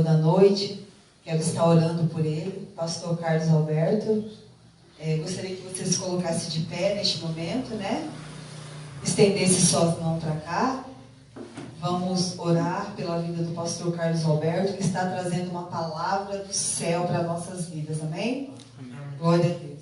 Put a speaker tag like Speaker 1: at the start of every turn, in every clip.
Speaker 1: da noite. Quero estar orando por ele, pastor Carlos Alberto. Gostaria que você se colocasse de pé neste momento, né? Estendesse suas mãos para cá. Vamos orar pela vida do pastor Carlos Alberto, que está trazendo uma palavra do céu para nossas vidas, amém? Amém. Glória a Deus.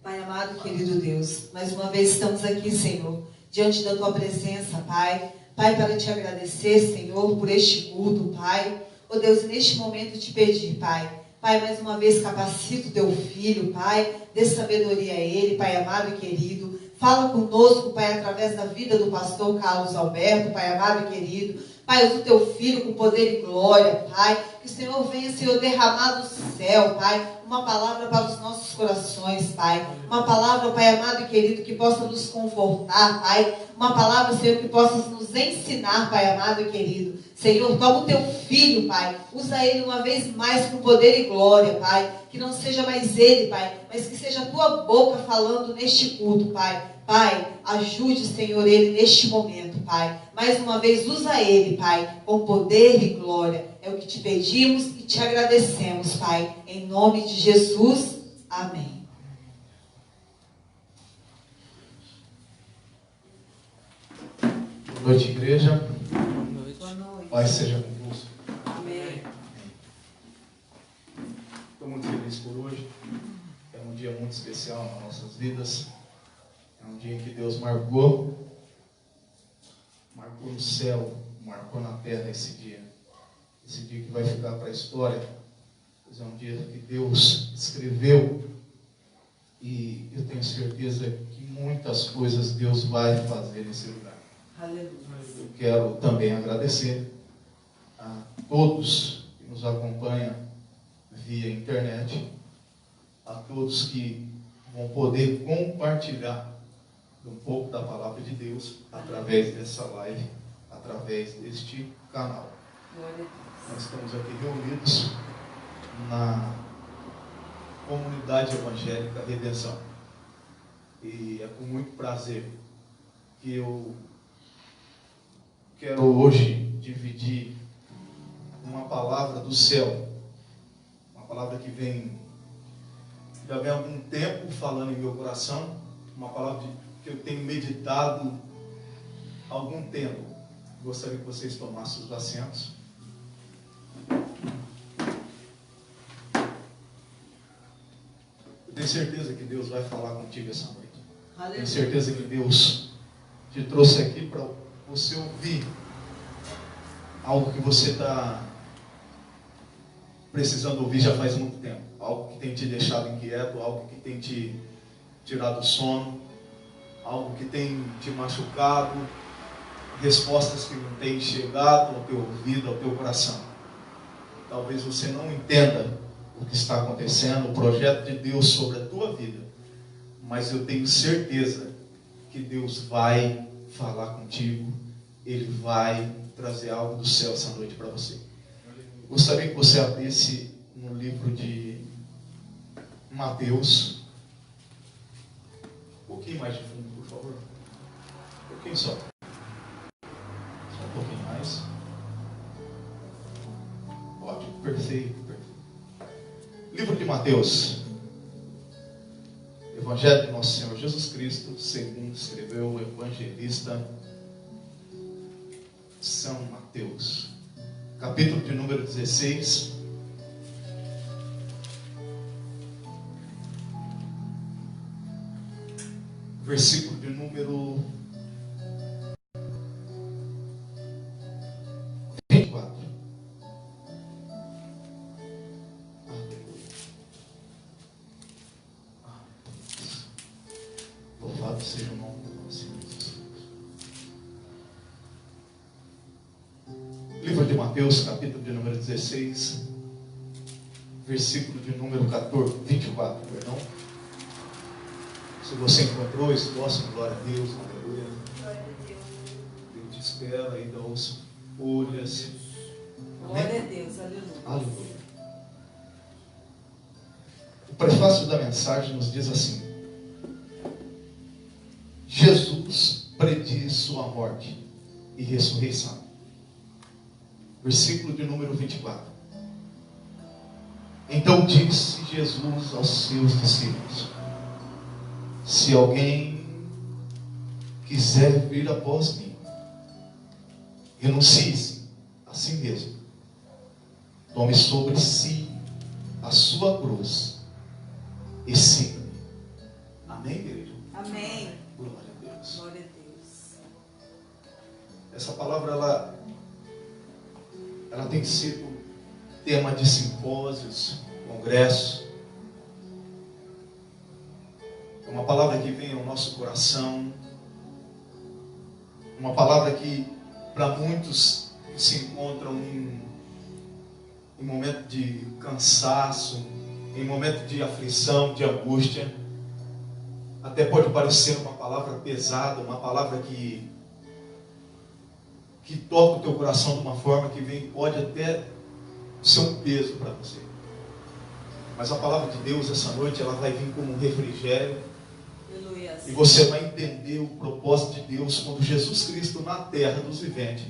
Speaker 1: Pai amado, querido Deus, mais uma vez estamos aqui, Senhor, diante da Tua presença, Pai. Pai, para Te agradecer, Senhor, por este culto, Pai. Oh Deus, neste momento te pedir, Pai. Pai, mais uma vez capacita o Teu filho, Pai. Dê sabedoria a ele, Pai amado e querido. Fala conosco, Pai, através da vida do pastor Carlos Alberto, Pai amado e querido. Pai, usa o Teu filho com poder e glória, Pai. Que o Senhor venha, Senhor, derramar do céu, Pai, uma palavra para os nossos corações, Pai. Uma palavra, Pai amado e querido, que possa nos confortar, Pai. Uma palavra, Senhor, que possa nos ensinar, Pai amado e querido. Senhor, toma o Teu filho, Pai. Usa ele uma vez mais com poder e glória, Pai. Que não seja mais ele, Pai, mas que seja a Tua boca falando neste culto, Pai. Pai, ajude, Senhor, ele neste momento, Pai. Mais uma vez, usa ele, Pai, com poder e glória. É o que te pedimos e te agradecemos, Pai. Em nome de Jesus. Amém.
Speaker 2: Boa noite, igreja.
Speaker 1: Boa noite.
Speaker 2: Paz seja convosco.
Speaker 1: Amém.
Speaker 2: Estou muito feliz por hoje. É um dia muito especial nas nossas vidas. É um dia em que Deus marcou no céu, marcou na terra esse dia. Esse dia que vai ficar para a história. Pois é um dia que Deus escreveu. E eu tenho certeza que muitas coisas Deus vai fazer nesse lugar.
Speaker 1: Aleluia.
Speaker 2: Eu quero também agradecer a todos que nos acompanham via internet, a todos que vão poder compartilhar um pouco da palavra de Deus através dessa live, através deste canal. Nós estamos aqui reunidos na comunidade evangélica Redenção. E é com muito prazer que eu quero hoje dividir uma palavra do céu, uma palavra que já vem há algum tempo falando em meu coração, uma palavra que eu tenho meditado há algum tempo. Gostaria que vocês tomassem os assentos. Eu tenho certeza que Deus vai falar contigo essa noite. Aleluia. Tenho certeza que Deus te trouxe aqui para você ouvir algo que você está precisando ouvir já faz muito tempo. Algo que tem te deixado inquieto, algo que tem te tirado o sono, algo que tem te machucado, respostas que não têm chegado ao teu ouvido, ao teu coração. Talvez você não entenda o que está acontecendo, o projeto de Deus sobre a tua vida, mas eu tenho certeza que Deus vai falar contigo, Ele vai trazer algo do céu essa noite para você. Eu gostaria que você abrisse no livro de Mateus, um pouquinho mais de fundo, por favor. Um pouquinho só. Só um pouquinho mais. Ótimo, perfeito, perfeito. Livro de Mateus. Evangelho de Nosso Senhor Jesus Cristo, segundo escreveu o evangelista São Mateus. Capítulo de número 16. Versículo de número 24. Louvado seja o nome do nosso Senhor Jesus. Livro de Mateus, capítulo de número 16, versículo de número 24, perdão. Se você encontrou, esboça, glória a Deus, aleluia. Deus te espera ainda ouça folhas.
Speaker 1: Glória a Deus, aleluia.
Speaker 2: Aleluia. O prefácio da mensagem nos diz assim: Jesus prediz sua morte e ressurreição. versículo de número 24. Então disse Jesus aos seus discípulos: se alguém quiser vir após mim, renuncie-se a si mesmo, tome sobre si a sua cruz e siga-me. Amém, igreja?
Speaker 3: Amém.
Speaker 2: Glória a Deus.
Speaker 3: Glória a Deus.
Speaker 2: Essa palavra, ela tem sido tema de simpósios, congressos. É uma palavra que vem ao nosso coração. Uma palavra que, para muitos que se encontram em momento de cansaço, em momento de aflição, de angústia, até pode parecer uma palavra pesada, uma palavra que toca o teu coração de uma forma que pode até ser um peso para você. Mas a palavra de Deus essa noite, ela vai vir como um refrigério.
Speaker 3: Aleluia.
Speaker 2: E você vai entender o propósito de Deus quando Jesus Cristo, na terra dos viventes,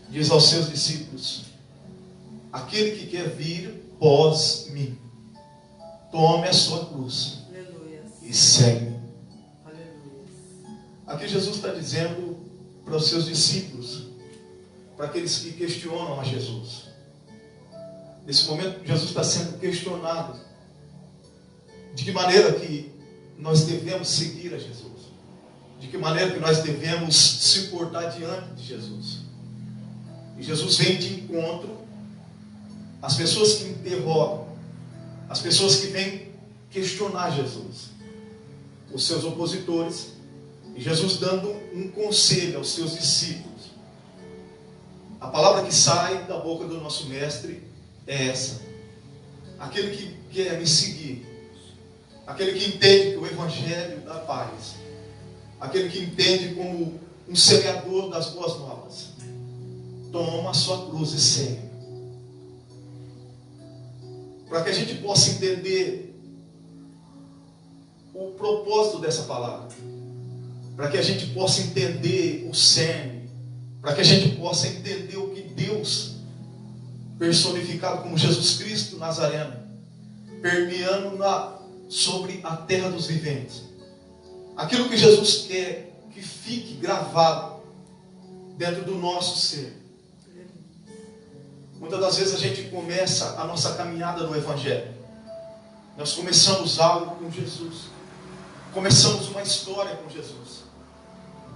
Speaker 2: diz aos seus discípulos: aquele que quer vir após mim, tome a sua cruz.
Speaker 3: Aleluia.
Speaker 2: E segue.
Speaker 3: Aleluia.
Speaker 2: Aqui Jesus está dizendo para os seus discípulos, para aqueles que questionam a Jesus. Nesse momento, Jesus está sendo questionado de que maneira que nós devemos seguir a Jesus, de que maneira que nós devemos se portar diante de Jesus. E Jesus vem de encontro às pessoas que interrogam, às pessoas que vêm questionar Jesus, os seus opositores, e Jesus dando um conselho aos seus discípulos. A palavra que sai da boca do nosso mestre é essa: aquele que quer me seguir, aquele que entende que o Evangelho dá paz, aquele que entende como um semeador das boas novas, toma a sua cruz e segue. Para que a gente possa entender o propósito dessa palavra, para que a gente possa entender o cerne, para que a gente possa entender o que Deus, personificado como Jesus Cristo Nazareno, permeando sobre a terra dos viventes, aquilo que Jesus quer que fique gravado dentro do nosso ser. Muitas das vezes a gente começa a nossa caminhada no Evangelho, nós começamos algo com Jesus, começamos uma história com Jesus,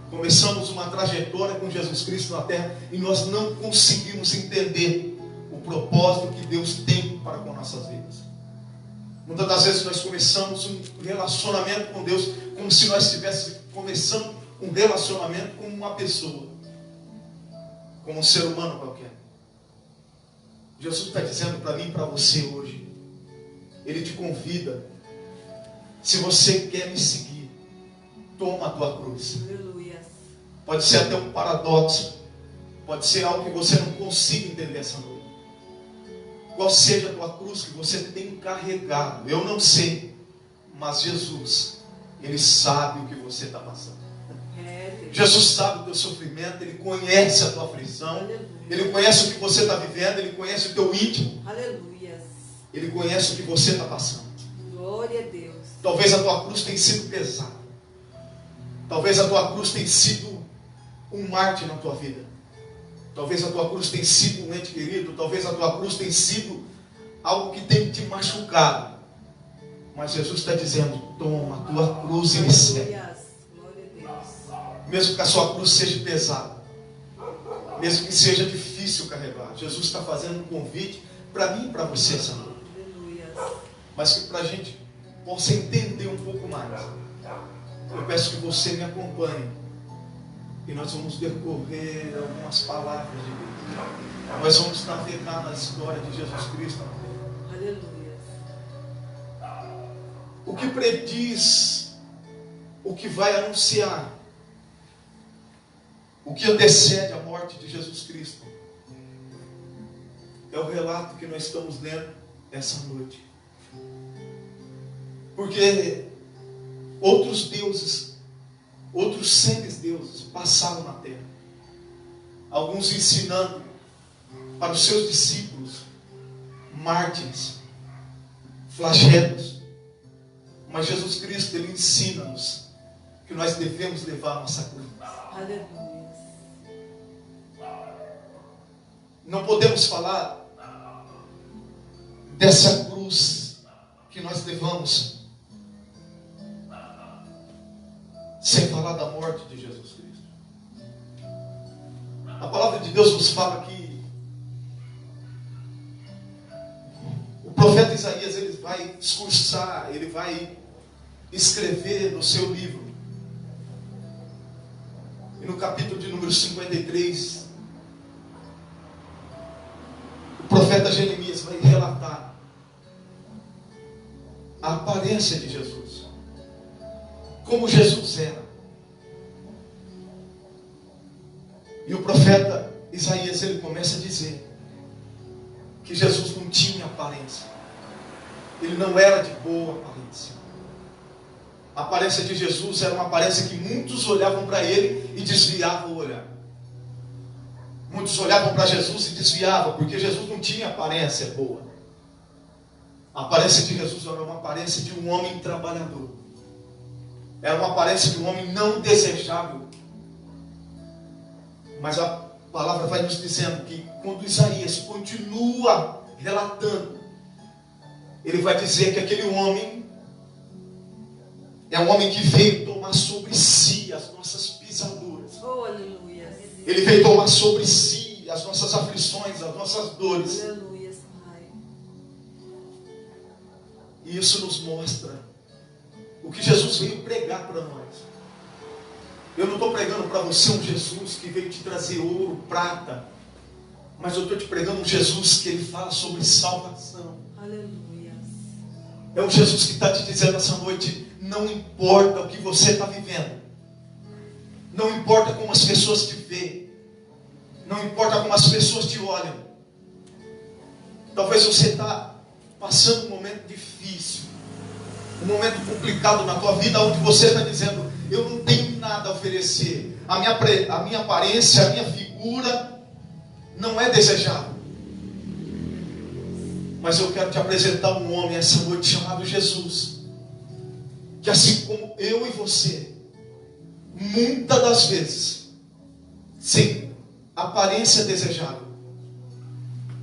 Speaker 2: começamos uma trajetória com Jesus Cristo na terra, e nós não conseguimos entender o propósito que Deus tem para com nossas vidas. Muitas das vezes nós começamos um relacionamento com Deus como se nós estivéssemos começando um relacionamento com uma pessoa, como um ser humano qualquer. Jesus está dizendo para mim e para você hoje, Ele te convida: se você quer me seguir, toma a tua cruz.
Speaker 3: Aleluia.
Speaker 2: Pode ser até um paradoxo, pode ser algo que você não consiga entender essa noite. Qual seja a tua cruz que você tem carregado, eu não sei, mas Jesus, Ele sabe o que você está passando. Jesus sabe o teu sofrimento, Ele conhece a tua aflição,
Speaker 3: Aleluia.
Speaker 2: Ele conhece o que você está vivendo, Ele conhece o teu íntimo,
Speaker 3: Aleluia.
Speaker 2: Ele conhece o que você está passando.
Speaker 3: Glória a Deus.
Speaker 2: Talvez a tua cruz tenha sido pesada, talvez a tua cruz tenha sido um mártir na tua vida, talvez a tua cruz tenha sido um ente querido, talvez a tua cruz tenha sido algo que tem te machucado, mas Jesus está dizendo: toma a tua cruz e me segue.
Speaker 3: Aleluia. Glória a Deus.
Speaker 2: Mesmo que a sua cruz seja pesada, mesmo que seja difícil carregar, Jesus está fazendo um convite para mim e para você essa noite.
Speaker 3: Aleluia.
Speaker 2: Mas que para a gente possa entender um pouco mais, eu peço que você me acompanhe, e nós vamos decorrer algumas palavras de Deus. Nós vamos navegar na história de Jesus Cristo.
Speaker 3: Aleluia.
Speaker 2: O que prediz, o que vai anunciar, o que antecede a morte de Jesus Cristo, é o relato que nós estamos lendo essa noite. Porque outros deuses, outros seres deuses passaram na terra, alguns ensinando, para os seus discípulos mártires, flagelos. Mas Jesus Cristo, Ele ensina-nos que nós devemos levar a nossa cruz.
Speaker 3: Aleluia.
Speaker 2: Não podemos falar dessa cruz que nós levamos sem falar da morte de Jesus Cristo. A palavra de Deus nos fala que o profeta Isaías, ele vai discursar, ele vai escrever no seu livro. E no capítulo de número 53, o profeta Jeremias vai relatar a aparência de Jesus, como Jesus era. E o profeta Isaías, ele começa a dizer que Jesus não tinha aparência, ele não era de boa aparência. A aparência de Jesus era uma aparência que muitos olhavam para ele e desviavam o olhar. Muitos olhavam para Jesus e desviavam, porque Jesus não tinha aparência boa. A aparência de Jesus era uma aparência de um homem trabalhador. Era uma aparência de um homem não desejável. Mas a palavra vai nos dizendo que quando Isaías continua relatando, ele vai dizer que aquele homem é um homem que veio tomar sobre si as nossas pisaduras.
Speaker 3: Oh, aleluia.
Speaker 2: Ele veio tomar sobre si as nossas aflições, as nossas dores.
Speaker 3: Aleluia, Pai.
Speaker 2: E isso nos mostra o que Jesus veio pregar para nós. Eu não estou pregando para você um Jesus que veio te trazer ouro, prata, mas eu estou te pregando um Jesus que ele fala sobre salvação.
Speaker 3: Aleluia.
Speaker 2: É um Jesus que está te dizendo essa noite: não importa o que você está vivendo, não importa como as pessoas te veem, não importa como as pessoas te olham. Talvez você está passando um momento difícil, um momento complicado na tua vida, onde você está dizendo: eu não tenho nada a oferecer, a minha aparência, a minha figura não é desejável. Mas eu quero te apresentar um homem essa noite chamado Jesus, que assim como eu e você, muitas das vezes, sem aparência desejável,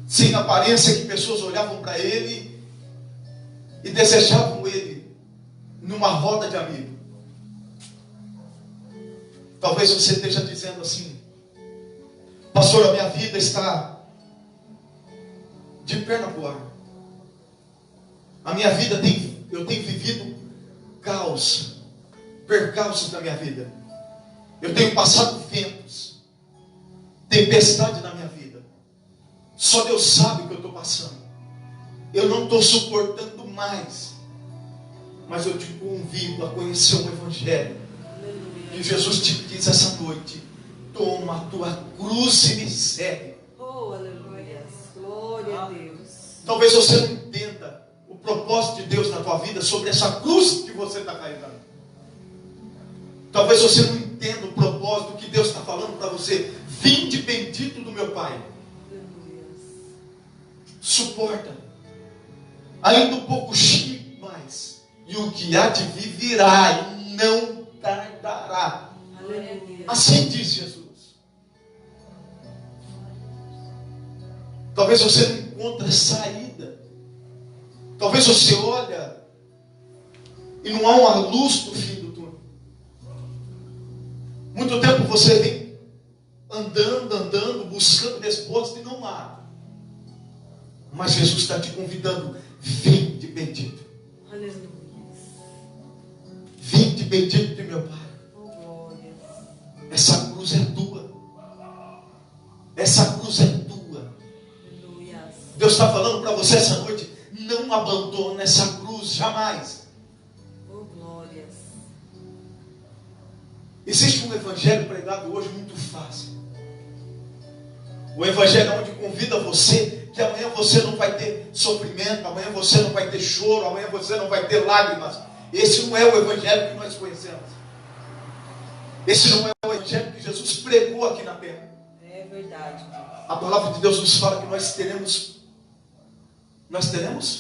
Speaker 2: sem aparência que pessoas olhavam para ele e desejavam ele numa roda de amigos. Talvez você esteja dizendo assim: pastor, a minha vida está de perna pro ar. A minha vida eu tenho vivido caos, percalços na minha vida. Eu tenho passado ventos, tempestade na minha vida. Só Deus sabe o que eu estou passando. Eu não estou suportando mais. Mas eu te convido a conhecer o Evangelho. Que Jesus te diz essa noite: toma a tua cruz e me segue.
Speaker 3: Oh, aleluia. Glória a Deus.
Speaker 2: Talvez você não entenda o propósito de Deus na tua vida sobre essa cruz que você está carregando. Talvez você não entenda o propósito que Deus está falando para você. Vinde bendito do meu Pai.
Speaker 3: Aleluia.
Speaker 2: Suporta. Ainda um pouco chique mais. E o que há de vir virá e não tardará.
Speaker 3: Aleluia.
Speaker 2: Assim diz Jesus. Talvez você não encontre saída. Talvez você olha e não há uma luz no fim do túnel. Muito tempo você vem andando, buscando resposta e não há. Mas Jesus está te convidando: vinde bendito.
Speaker 3: Aleluia.
Speaker 2: Vinde bendito de meu Pai.
Speaker 3: Oh, glória.
Speaker 2: Essa cruz é tua. Essa cruz é tua.
Speaker 3: Aleluia.
Speaker 2: Deus está falando para você essa noite: não abandone essa cruz jamais.
Speaker 3: Oh, glórias.
Speaker 2: Existe um evangelho pregado hoje muito fácil. O evangelho onde convida você que amanhã você não vai ter sofrimento, amanhã você não vai ter choro, amanhã você não vai ter lágrimas. Esse não é o evangelho que nós conhecemos. Esse não é o evangelho que Jesus pregou aqui na terra.
Speaker 3: É verdade.
Speaker 4: A palavra de Deus nos fala que nós teremos,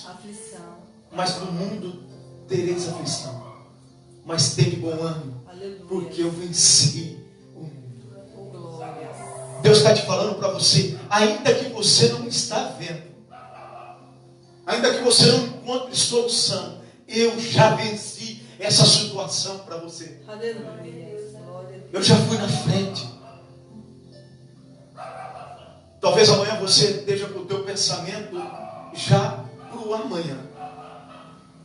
Speaker 3: Aflição.
Speaker 4: mas no mundo tereis aflição. Mas tende bom ânimo,
Speaker 3: Aleluia.
Speaker 4: porque eu venci o mundo.
Speaker 3: Oh, glórias.
Speaker 4: Deus está te falando para você, ainda que você não está vendo, ainda que você não encontre solução, eu já venci essa situação para você.
Speaker 3: Aleluia. Glória a Deus.
Speaker 4: Eu já fui na frente. Talvez amanhã você esteja com o teu pensamento já para o amanhã.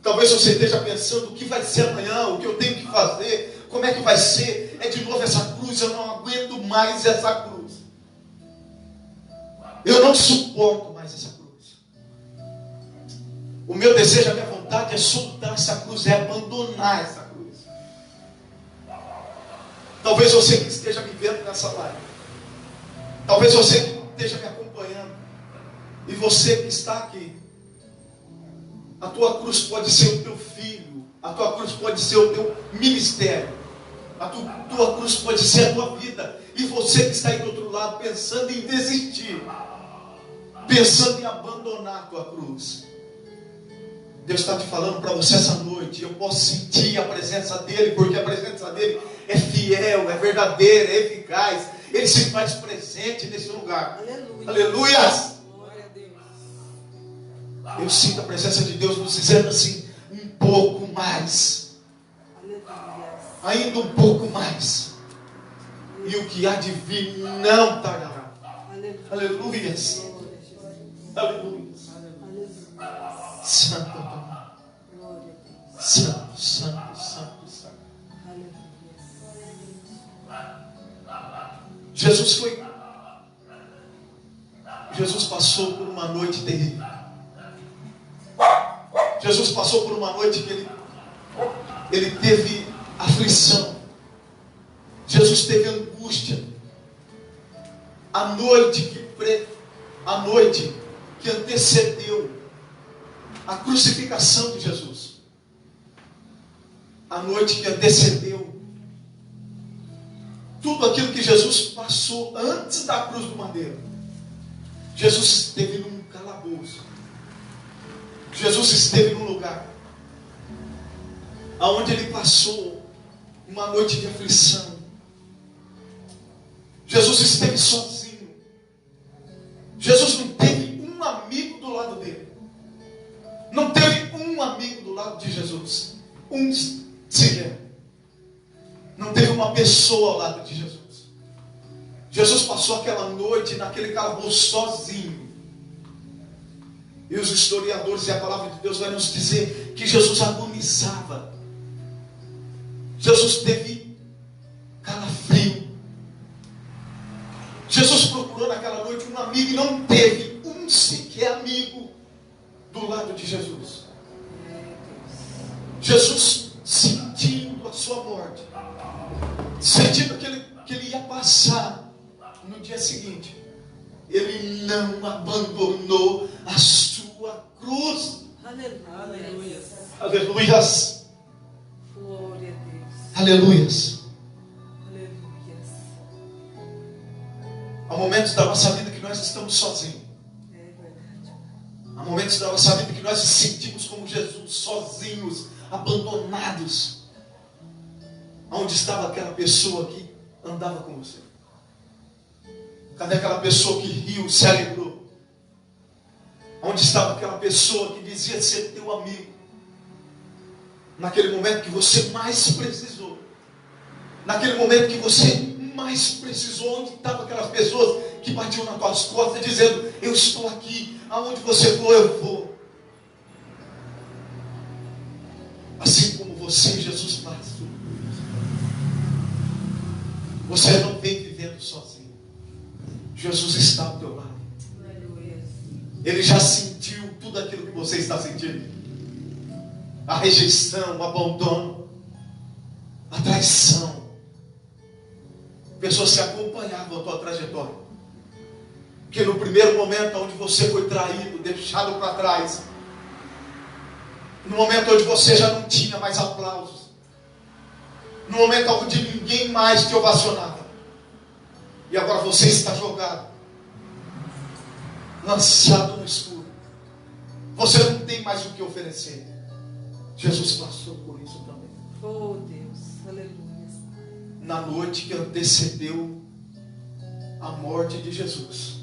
Speaker 4: Talvez você esteja pensando o que vai ser amanhã, o que eu tenho que fazer, como é que vai ser. É de novo essa cruz, eu não aguento mais essa cruz. Eu não suporto mais essa cruz. O meu desejo, a minha vontade é soltar essa cruz, é abandonar essa cruz. Talvez você que esteja me vendo nessa live, talvez você que esteja me acompanhando, e você que está aqui, a tua cruz pode ser o teu filho, a tua cruz pode ser o teu ministério, a tua cruz pode ser a tua vida, e você que está aí do outro lado pensando em desistir, pensando em abandonar a tua cruz, Deus está te falando para você essa noite, eu posso sentir a presença dEle, porque a presença dEle é fiel, é verdadeira, é eficaz, Ele se faz presente nesse lugar.
Speaker 3: Aleluia.
Speaker 4: Aleluias!
Speaker 3: Glória a Deus.
Speaker 4: Eu sinto a presença de Deus nos dizendo assim, um pouco mais,
Speaker 3: Aleluia.
Speaker 4: ainda um pouco mais, e o que há de vir não tardará.
Speaker 3: Aleluia.
Speaker 4: Aleluias!
Speaker 3: Glória a Jesus.
Speaker 4: Aleluias!
Speaker 3: Aleluia.
Speaker 4: Santo, Pai.
Speaker 3: Glória a Deus.
Speaker 4: Santo, santo, santo, santo.
Speaker 3: Aleluia.
Speaker 4: Jesus passou por uma noite terrível. Jesus passou por uma noite que ele teve aflição. Jesus teve angústia. A noite que antecedeu a crucificação de Jesus. A noite que antecedeu tudo aquilo que Jesus passou antes da cruz do madeiro. Jesus esteve num calabouço. Jesus esteve num lugar onde ele passou uma noite de aflição. Jesus esteve sozinho. Jesus não teve um amigo do lado dele. Não teve um amigo do lado de Jesus. Um sequer. Não teve uma pessoa ao lado de Jesus. Jesus passou aquela noite naquele calabouço sozinho. E os historiadores e a palavra de Deus vai nos dizer que Jesus agonizava. Jesus teve calafrio. Jesus procurou naquela noite um amigo e não teve um sequer amigo do lado de Jesus. Jesus sentindo a sua morte, sentindo que ele ia passar no dia seguinte, ele não abandonou a sua cruz.
Speaker 3: Aleluia.
Speaker 4: Aleluias.
Speaker 3: Glória a Deus.
Speaker 4: Aleluias.
Speaker 3: Aleluia.
Speaker 4: Há momentos da nossa vida que nós estamos sozinhos.
Speaker 3: É verdade.
Speaker 4: Há momentos da nossa vida que nós nos sentimos como Jesus, sozinhos, abandonados. Onde estava aquela pessoa que andava com você? Cadê aquela pessoa que riu, se alegrou? Onde estava aquela pessoa que dizia ser teu amigo? Naquele momento que você mais precisou. Naquele momento que você mais precisou. Onde estavam aquelas pessoas que batiam nas tuas costas dizendo: eu estou aqui, aonde você for eu vou. Assim como você, Jesus, faz tudo. Você não vem vivendo sozinho. Jesus está ao teu lado.
Speaker 3: Aleluia.
Speaker 4: Ele já sentiu tudo aquilo que você está sentindo. A rejeição, o abandono, a traição. Pessoas que acompanhavam a tua trajetória. Porque no primeiro momento onde você foi traído, deixado para trás, no momento onde você já não tinha mais aplausos, no momento onde ninguém mais te ovacionava, E agora você está jogado, lançado no escuro. Você não tem mais o que oferecer. Jesus passou por isso também.
Speaker 3: Oh, Deus. Aleluia.
Speaker 4: Na noite que antecedeu a morte de Jesus,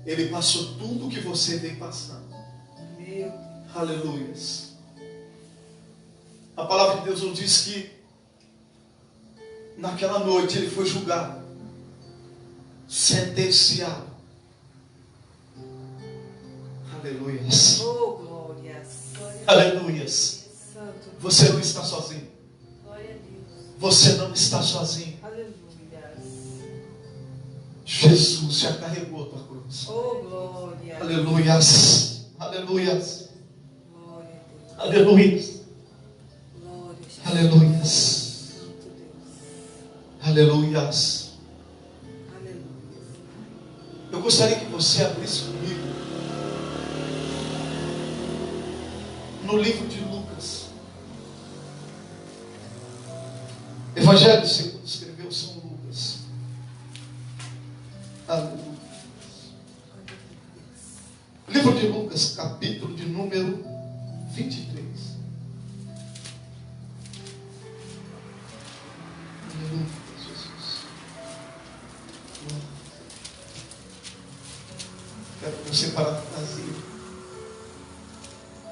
Speaker 4: Ele passou tudo o que você vem passando.
Speaker 3: Meu Deus.
Speaker 4: Aleluia. A palavra de Deus nos diz que naquela noite Ele foi julgado, sentenciado. Aleluia.
Speaker 3: Oh, glórias.
Speaker 4: Aleluia.
Speaker 3: Santo.
Speaker 4: Você não está sozinho.
Speaker 3: Glória a Deus.
Speaker 4: Você não está sozinho.
Speaker 3: Aleluia.
Speaker 4: Jesus já carregou a tua cruz.
Speaker 3: Oh, glória.
Speaker 4: Aleluias. Aleluias.
Speaker 3: Glória a Deus.
Speaker 4: Aleluias.
Speaker 3: Glória a Jesus.
Speaker 4: Aleluias.
Speaker 3: Santo Deus.
Speaker 4: Aleluias.
Speaker 3: Aleluia.
Speaker 4: Eu gostaria que você abrisse comigo no livro de Lucas. Evangelho segundo escreveu São Lucas. Aleluia. Livro de Lucas, capítulo de número 23. Aleluia, Jesus. Quero que você parafraseie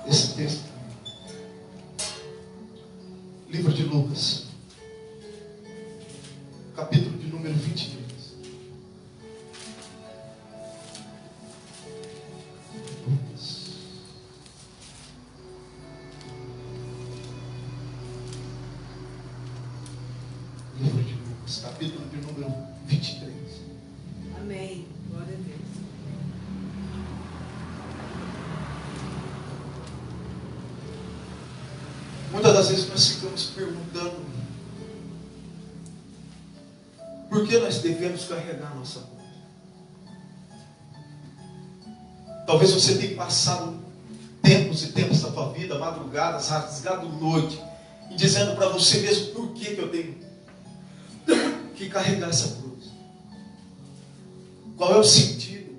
Speaker 4: esse texto. Livro de Lucas, capítulo de número 23. Livro de Lucas, capítulo de número 23.
Speaker 3: Amém. Glória a Deus.
Speaker 4: Muitas das vezes nós ficamos perguntando por que nós devemos carregar a nossa cruz. Talvez você tenha passado tempos e tempos da tua vida, madrugadas, rasgado noite, e dizendo para você mesmo por que eu tenho que carregar essa cruz. Qual é o sentido?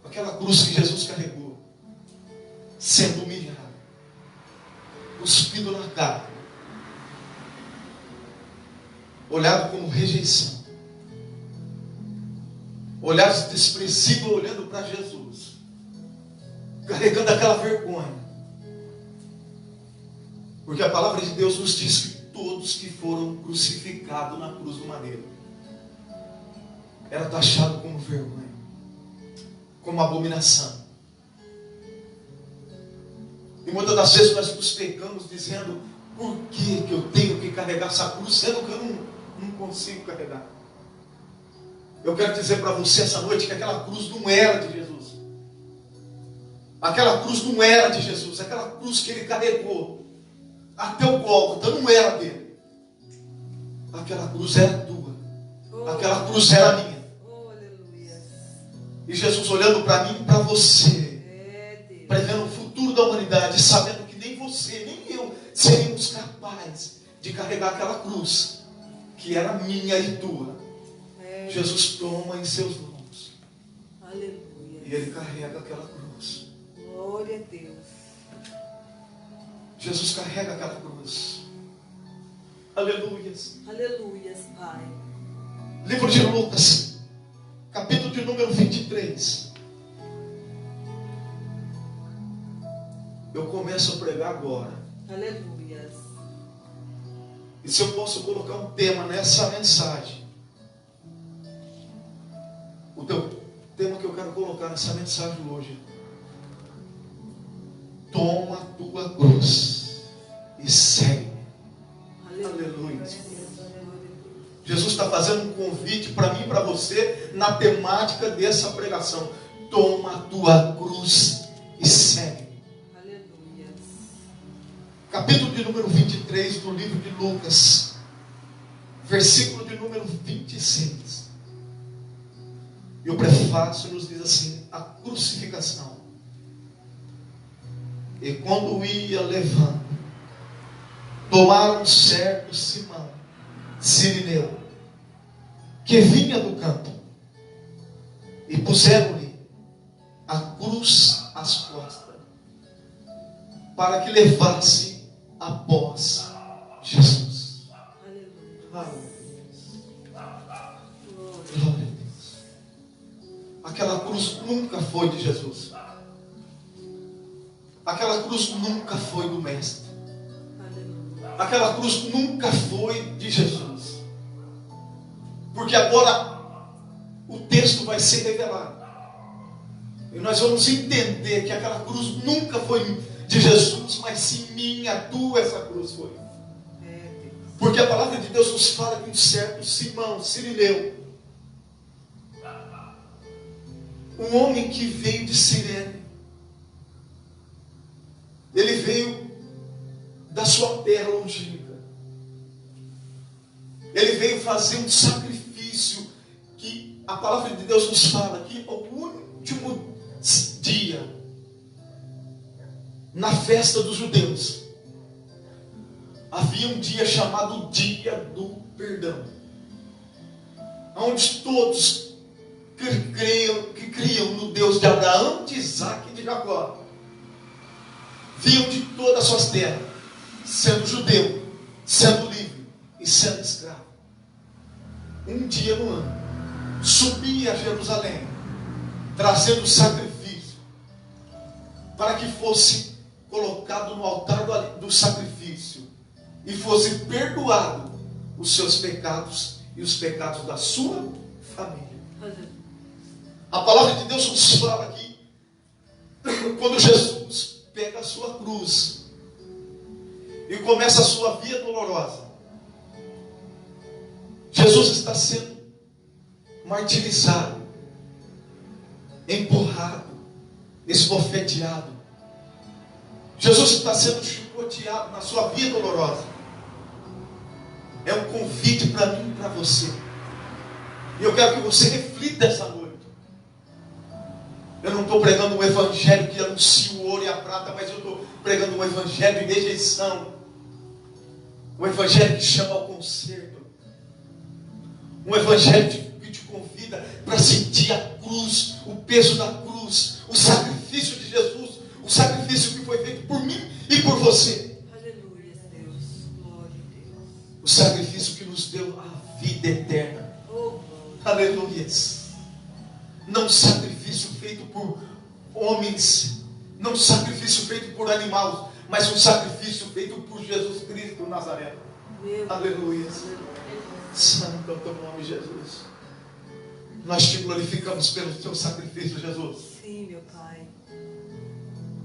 Speaker 4: Aquela cruz que Jesus carregou, sendo humilhado, cuspido na cara, olhado como rejeição, olhado desprezível olhando para Jesus, carregando aquela vergonha. Porque a palavra de Deus nos diz que todos que foram crucificados na cruz do madeiro era taxado como vergonha, como abominação. E muitas das vezes nós nos pegamos dizendo: por que eu tenho que carregar essa cruz, sendo que eu não consigo carregar? Eu quero dizer para você essa noite que aquela cruz não era de Jesus. Aquela cruz não era de Jesus. Aquela cruz que ele carregou até o Gólgota não era dele. Aquela cruz era tua. Aquela cruz era minha.
Speaker 3: Oh, aleluia.
Speaker 4: E Jesus olhando para mim e para você,
Speaker 3: Deus.
Speaker 4: prevendo o futuro da humanidade, sabendo que nem você, nem eu seríamos capazes de carregar aquela cruz que era minha e tua. Jesus toma em seus mãos.
Speaker 3: Aleluia.
Speaker 4: E ele carrega aquela cruz.
Speaker 3: Glória a Deus.
Speaker 4: Jesus carrega aquela cruz. Aleluias.
Speaker 3: Aleluias, Pai.
Speaker 4: Livro de Lucas, capítulo de número 23. Eu começo a pregar agora.
Speaker 3: Aleluias.
Speaker 4: E se eu posso colocar um tema nessa mensagem, o tema que eu quero colocar nessa mensagem hoje: toma a tua cruz e segue. Aleluia. Jesus está fazendo um convite para mim e para você na temática dessa pregação: toma a tua cruz e segue.
Speaker 3: Aleluia.
Speaker 4: Capítulo de número 23 do livro de Lucas, versículo de número 26. E o prefácio nos diz assim: a crucificação. E quando ia levando, tomaram certo Simão, Sirineu, que vinha do campo, e puseram-lhe a cruz às costas, para que levasse após Jesus.
Speaker 3: Aleluia.
Speaker 4: Glória a Deus. Aquela cruz nunca foi de Jesus. Aquela cruz nunca foi do Mestre.
Speaker 3: Aleluia.
Speaker 4: Aquela cruz nunca foi de Jesus. Porque agora o texto vai ser revelado. E nós vamos entender que aquela cruz nunca foi de Jesus, mas sim minha, tua, essa cruz foi. Porque a palavra de Deus nos fala que um certo Simão, Cirineu, um homem que veio de Cirene, ele veio da sua terra longínqua. Ele veio fazer um sacrifício que a palavra de Deus nos fala que o último dia, na festa dos judeus, havia um dia chamado Dia do Perdão, onde todos que criam no Deus de Abraão, de Isaac e de Jacó vinham de todas as suas terras, sendo judeu, sendo livre e sendo escravo. Um dia no ano, subia a Jerusalém, trazendo sacrifício, para que fosse colocado no altar do sacrifício e fosse perdoado os seus pecados e os pecados da sua família. A palavra de Deus nos fala aqui, quando Jesus pega a sua cruz e começa a sua via dolorosa, Jesus está sendo martirizado, empurrado, esbofeteado. Jesus está sendo chicoteado na sua via dolorosa. É um convite para mim e para você. E eu quero que você reflita essa noite. Eu não estou pregando um evangelho que anuncia o ouro e a prata, mas eu estou pregando um evangelho de rejeição. Um evangelho que chama ao conserto. Um evangelho que te convida para sentir a cruz, o peso da cruz, o sacrifício de Jesus, o sacrifício que foi feito por mim e por você.
Speaker 3: Aleluia, Deus. Glória a Deus.
Speaker 4: O sacrifício que nos deu a vida eterna.
Speaker 3: Oh, glória.
Speaker 4: Aleluia. Não sacrifício feito por homens, não sacrifício feito por animais, mas um sacrifício feito por Jesus Cristo Nazareno.
Speaker 3: Meu
Speaker 4: Aleluia.
Speaker 3: Deus.
Speaker 4: Santo é o teu nome, Jesus. Nós te glorificamos pelo teu sacrifício, Jesus.
Speaker 3: Sim, meu Pai.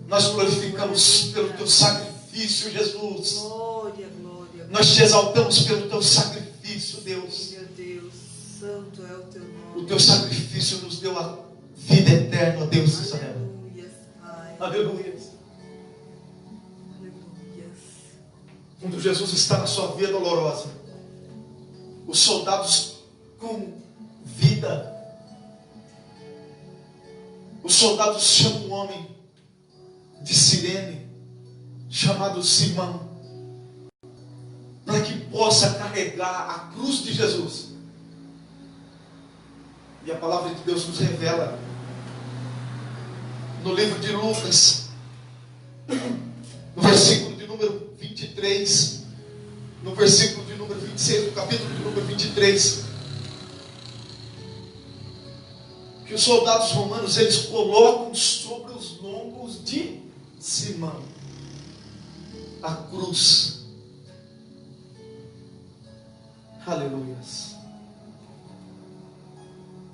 Speaker 4: Nós glorificamos pelo teu sacrifício, Jesus.
Speaker 3: Glória, glória.
Speaker 4: Nós te exaltamos pelo teu sacrifício, Deus.
Speaker 3: Meu Deus, santo é o teu
Speaker 4: O
Speaker 3: nome.
Speaker 4: teu sacrifício nos deu a vida eterna, Deus de Israel.
Speaker 3: Aleluia, Pai.
Speaker 4: Aleluia.
Speaker 3: Aleluia.
Speaker 4: Quando Jesus está na sua via dolorosa, os soldados com vida, os soldados chamam um homem de Cirene, chamado Simão, para que possa carregar a cruz de Jesus. E a palavra de Deus nos revela no livro de Lucas, no versículo de número 23, no versículo de número 26, no capítulo de número 23, que os soldados romanos, eles colocam sobre os lombos de Simão a cruz. Aleluia.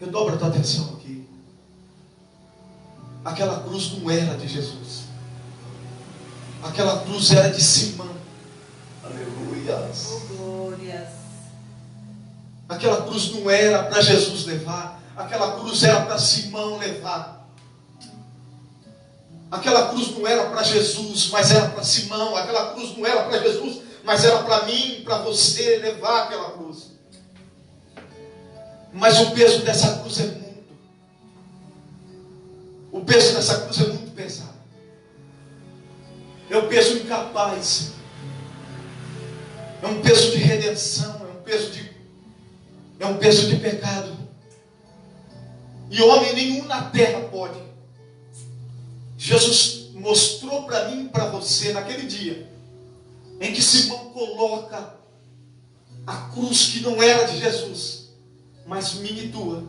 Speaker 4: Eu dobro a tua atenção aqui. Aquela cruz não era de Jesus. Aquela cruz era de Simão. Aleluia.
Speaker 3: Oh, glórias.
Speaker 4: Aquela cruz não era para Jesus levar. Aquela cruz era para Simão levar. Aquela cruz não era para Jesus, mas era para Simão. Aquela cruz não era para Jesus, mas era para mim, para você levar aquela cruz. Mas o peso dessa cruz é muito. O peso dessa cruz é muito pesado. É um peso incapaz. É um peso de redenção. é um peso de pecado. E homem nenhum na terra pode. Jesus mostrou para mim e para você naquele dia em que Simão coloca a cruz que não era de Jesus, mas minha e tua.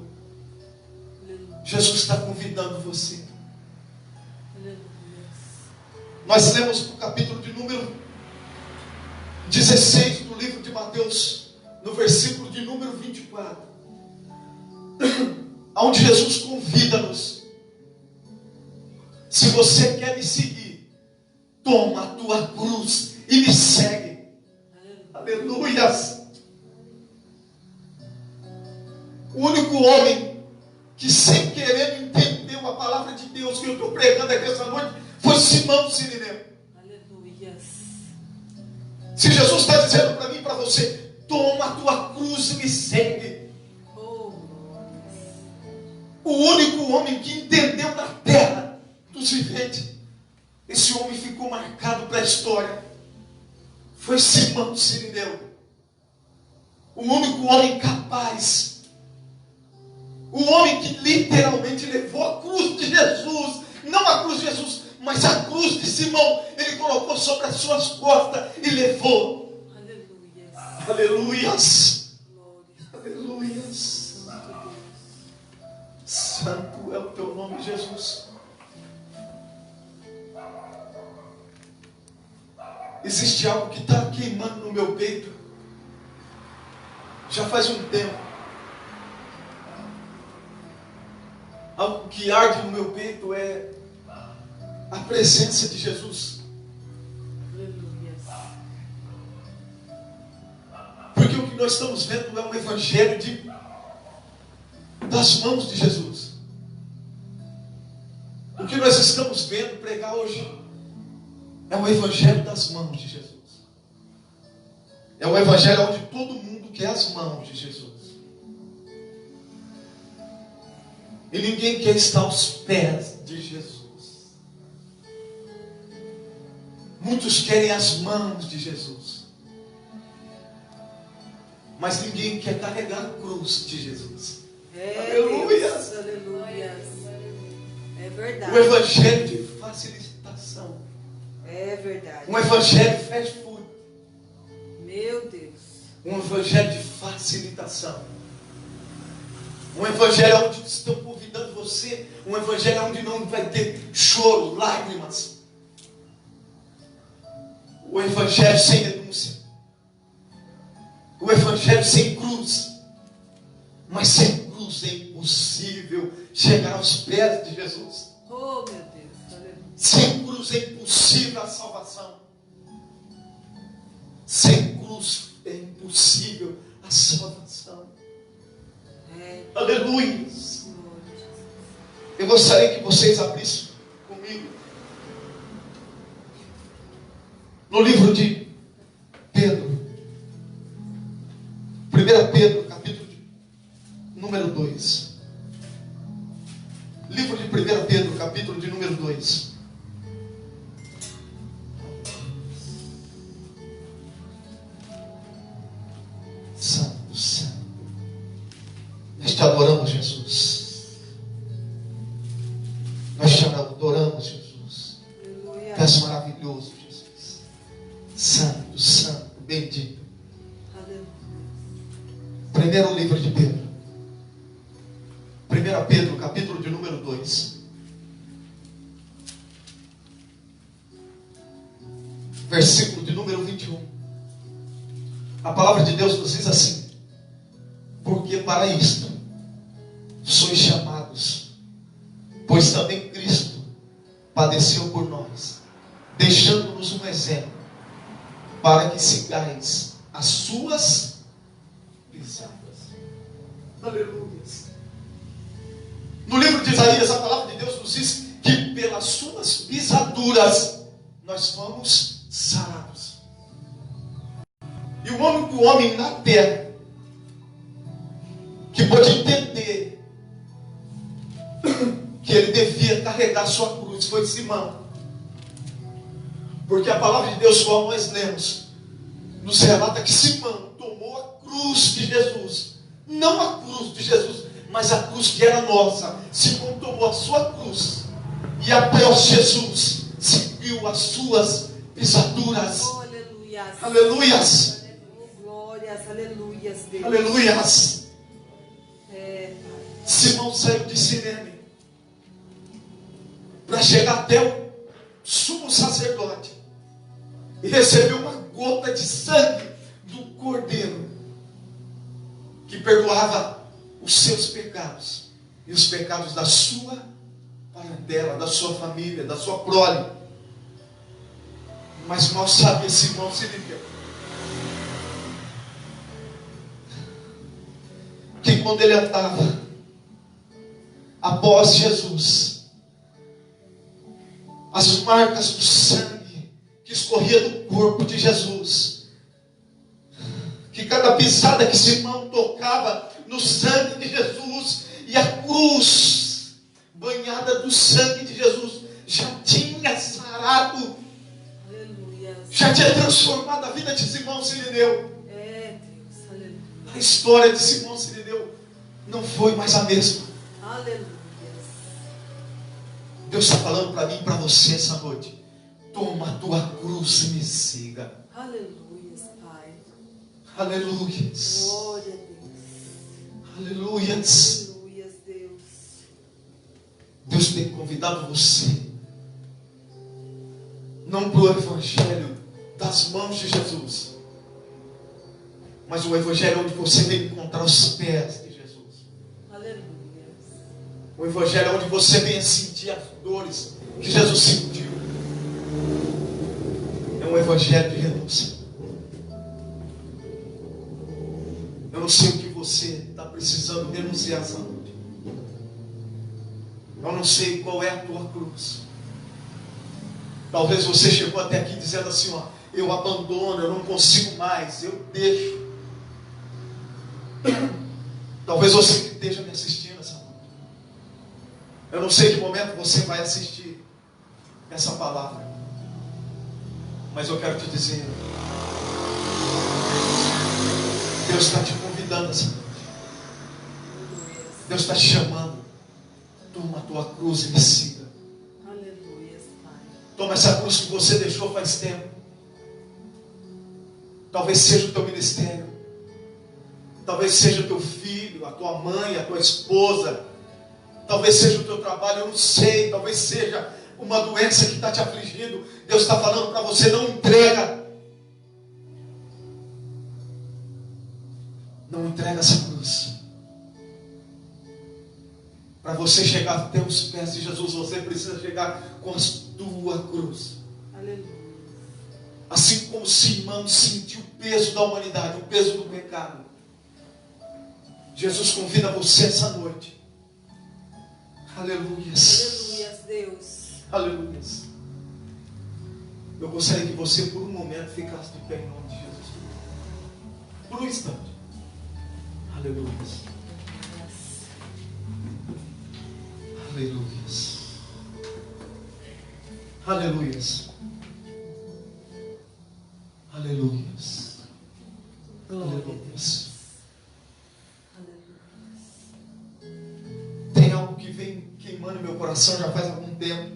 Speaker 4: Jesus está convidando você. Nós lemos no capítulo de número 16 do livro de Mateus, no versículo de número 24, onde Jesus convida-nos: se você quer me seguir, toma a tua cruz e me segue. Aleluias! O único homem que, sem querer, entendeu a palavra de Deus que eu estou pregando aqui essa noite foi Simão Sirineu.
Speaker 3: Aleluias.
Speaker 4: Se Jesus está dizendo para mim e para você: toma a tua cruz e me segue.
Speaker 3: Oh,
Speaker 4: O único homem que entendeu da terra dos viventes, esse homem ficou marcado para a história, foi Simão Sirineu. O único homem capaz, o homem que literalmente levou a cruz de Jesus, não a cruz de Jesus, mas a cruz de Simão, ele colocou sobre as suas costas e levou.
Speaker 3: aleluias.
Speaker 4: Aleluias!
Speaker 3: Glória.
Speaker 4: Aleluias!
Speaker 3: Santo Deus.
Speaker 4: Santo é o teu nome, Jesus. Existe algo que está queimando no meu peito já faz um tempo. Algo que arde no meu peito é a presença de Jesus.
Speaker 3: Aleluias.
Speaker 4: Porque o que nós estamos vendo é um evangelho das mãos de Jesus. O que nós estamos vendo pregar hoje é o evangelho das mãos de Jesus. É o evangelho onde todo mundo quer as mãos de Jesus. E ninguém quer estar aos pés de Jesus. Muitos querem as mãos de Jesus, mas ninguém quer carregar a cruz de Jesus.
Speaker 3: Aleluias. Aleluias. É verdade.
Speaker 4: O evangelho de facilitação.
Speaker 3: É verdade.
Speaker 4: Um evangelho fast food.
Speaker 3: Meu Deus.
Speaker 4: Um evangelho de facilitação. Um evangelho onde estão convidando você. Um evangelho onde não vai ter choro, lágrimas. O evangelho sem denúncia. O evangelho sem cruz. Mas sem cruz é impossível chegar aos pés de Jesus.
Speaker 3: Oh, meu Deus. Aleluia.
Speaker 4: Sem cruz é impossível a salvação. Sem cruz é impossível a salvação.
Speaker 3: É.
Speaker 4: Aleluia.
Speaker 3: Glória a Jesus.
Speaker 4: Eu gostaria que vocês abrissem comigo no livro de Pedro. 1 Pedro, capítulo número 2. Livro de 1 Pedro, capítulo de número 2. Santo, Santo. Nós te adoramos, Jesus. Nós te adoramos, Jesus.
Speaker 3: Aleluia.
Speaker 4: Tu és maravilhoso, Jesus. Santo, Santo, bendito.
Speaker 3: Aleluia.
Speaker 4: Primeiro livro de Pedro. 1 Pedro, capítulo de número 2. Versículo de número 21. A palavra de Deus nos diz assim: porque para isto sois chamados, pois também Cristo padeceu por nós, deixando-nos um exemplo, para que sigais as suas pisadas. Aleluia. No livro de Isaías, a palavra de Deus nos diz que pelas suas pisaduras nós fomos sarados. E o único homem na terra que pôde entender que ele devia carregar sua cruz foi Simão. Porque a palavra de Deus, qual nós lemos, nos relata que Simão tomou a cruz de Jesus Não a cruz de Jesus, mas a cruz que era nossa. Simão tomou a sua cruz e após Jesus seguiu as suas pisaduras.
Speaker 3: Oh, aleluias.
Speaker 4: Aleluias.
Speaker 3: Oh, glórias, aleluias, Deus.
Speaker 4: Aleluias.
Speaker 3: É,
Speaker 4: Simão saiu de Cirene para chegar até o sumo sacerdote e recebeu uma gota de sangue do Cordeiro que perdoava os seus pecados e os pecados da sua parentela, da sua família, da sua prole. Mas mal sabia Simão Sirineu que quando ele andava após Jesus, as marcas do sangue que escorria do corpo de Jesus, que cada pisada que Simão tocava no sangue de Jesus, e a cruz banhada do sangue de Jesus já tinha sarado,
Speaker 3: aleluias.
Speaker 4: já tinha transformado a vida de Simão Sirineu.
Speaker 3: É, Deus, aleluia.
Speaker 4: A história de Simão Sirineu não foi mais a mesma.
Speaker 3: Aleluias.
Speaker 4: Deus está falando para mim e para você essa noite. Toma a tua cruz e me siga.
Speaker 3: Aleluias, Pai.
Speaker 4: Aleluias.
Speaker 3: Glória a Deus.
Speaker 4: Aleluias.
Speaker 3: Aleluias, Deus.
Speaker 4: Deus tem convidado você, não para o evangelho das mãos de Jesus, mas o evangelho onde você vem encontrar os pés de Jesus.
Speaker 3: Aleluias.
Speaker 4: O evangelho onde você vem sentir as dores que Jesus sentiu. É um evangelho de renúncia. Eu não sei o que você está precisando renunciar essa noite. Eu não sei qual é a tua cruz. Talvez você chegou até aqui dizendo assim, ó, eu abandono, eu não consigo mais, eu deixo. Talvez você que esteja me assistindo essa noite. Eu não sei que momento você vai assistir essa palavra, mas eu quero te dizer, Deus está te convidando essa noite. Deus está te chamando. Toma a tua cruz e me siga.
Speaker 3: Aleluias, Pai.
Speaker 4: Toma essa cruz que você deixou faz tempo. Talvez seja o teu ministério. Talvez seja o teu filho, a tua mãe, a tua esposa. Talvez seja o teu trabalho, eu não sei. Talvez seja uma doença que está te afligindo. Deus está falando para você, não entrega. Não entrega essa cruz. Para você chegar até os pés de Jesus, você precisa chegar com a tua cruz.
Speaker 3: Aleluia.
Speaker 4: Assim como Simão sentiu o peso da humanidade, o peso do pecado, Jesus convida você essa noite. Aleluias.
Speaker 3: Aleluias, Deus.
Speaker 4: Aleluias. Eu gostaria que você por um momento ficasse de pé em nome de Jesus. Por um instante. Aleluias. Aleluias. Aleluias. Aleluias. Aleluias. Tem algo que vem queimando meu coração já faz algum tempo.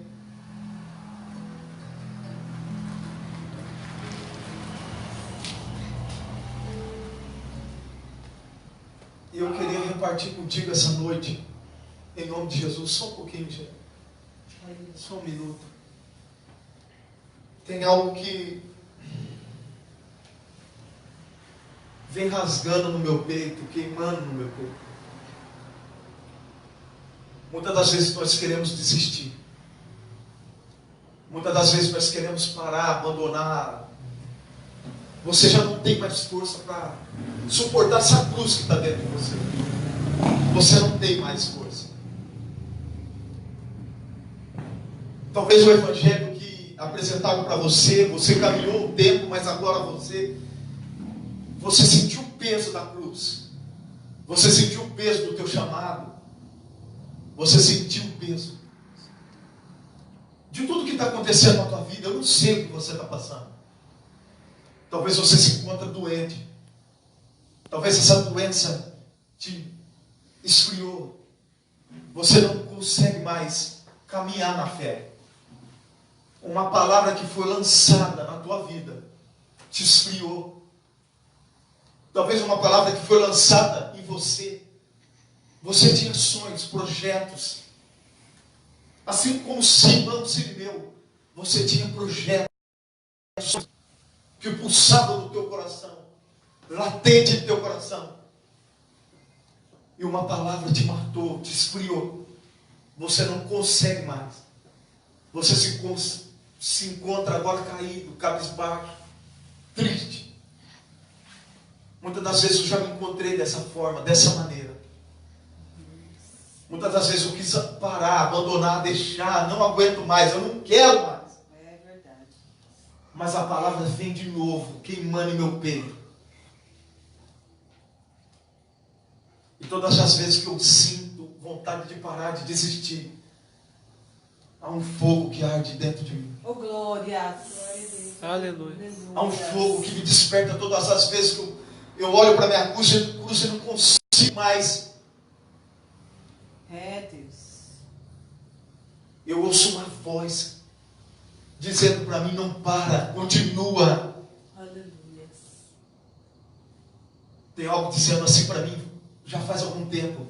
Speaker 4: E eu queria repartir contigo essa noite. Em nome de Jesus, só um pouquinho, gente. Só um minuto. Tem algo que vem rasgando no meu peito, queimando no meu peito. Muitas das vezes nós queremos desistir. Muitas das vezes nós queremos parar, abandonar. Você já não tem mais força para suportar essa cruz que está dentro de você. Você não tem mais força. Talvez o evangelho que apresentaram para você, você caminhou um tempo, mas agora você sentiu o peso da cruz. Você sentiu o peso do teu chamado. Você sentiu o peso de tudo que está acontecendo na tua vida. Eu não sei o que você está passando. Talvez você se encontre doente. Talvez essa doença te esfriou. Você não consegue mais caminhar na fé. Uma palavra que foi lançada na tua vida te esfriou. Talvez uma palavra que foi lançada em você. Você tinha sonhos, projetos. Assim como Simão Sirineu, você tinha projetos que pulsavam no teu coração, latente no teu coração. E uma palavra te matou, te esfriou. Você não consegue mais. Você se encontra agora caído, cabisbaixo, triste. Muitas das vezes eu já me encontrei dessa forma, dessa maneira. Muitas das vezes eu quis parar, abandonar, deixar, não aguento mais, eu não quero mais.
Speaker 3: É verdade.
Speaker 4: Mas a palavra vem de novo, queimando em meu peito. E todas as vezes que eu sinto vontade de parar, de desistir, há um fogo que arde dentro de mim.
Speaker 3: Oh, glória.
Speaker 5: Aleluia.
Speaker 4: Há um fogo que me desperta todas as vezes que eu olho para a minha cruz e não consigo mais.
Speaker 3: É, Deus.
Speaker 4: Eu ouço uma voz dizendo para mim, não para, continua.
Speaker 3: Aleluia.
Speaker 4: Tem algo dizendo assim para mim, já faz algum tempo.